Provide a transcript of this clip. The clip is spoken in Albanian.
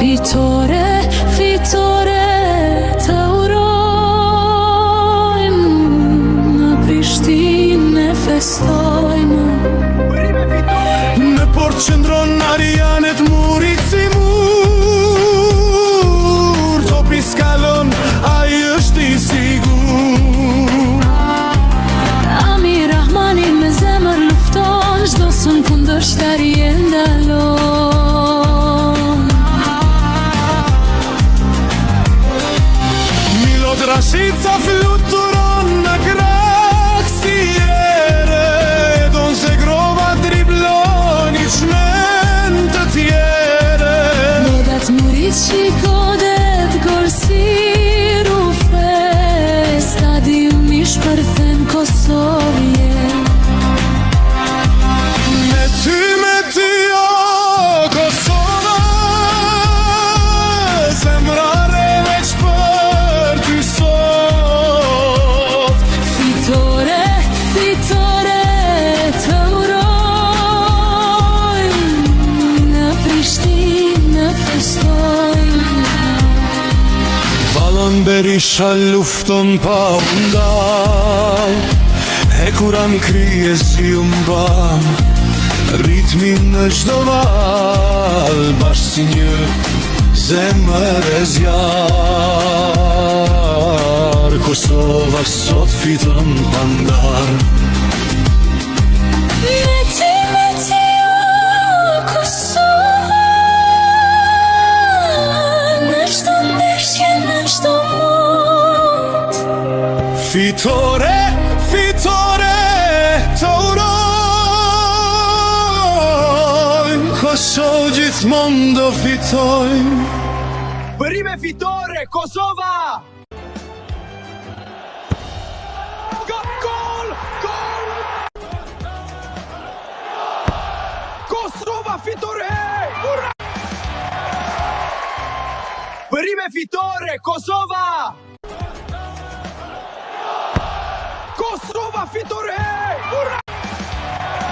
Fitore, fitore, të urojmë, në Prishtinë festojmë. Në port qëndron Arianet murit si mur, topi skalon, ai është i sigur. Ami Rahmani me zemër lufton, çdo sun kundërshtari e ndalon. Rashica fluturon në krak si ere, don se grova driblon i shmen të tjere. Modat murit shikodet gorsir u fe, stadium i shpërthen Kosovje. Me ty o Kosova, zemrare veç për ty sot. Fitore, fitore, të urojmë, në Prishtinë festojmë. Valon Berisha lufton pa undal, e kuran krije si umban, ritmin në çdo val, bashkë si një zemër e zjar. Kosova sot fiton pandar. Me ty o Kosova, në çdo ndeshje, në çdo mot. Fitore, fitore, të urojmë, Kosovë gjithmonë do fitojmë. Bërime fitore, Kosova! Gol! Gol! Kosova fitore! Ura! Bërime fitore, Kosova! Kosova fitore! Ura!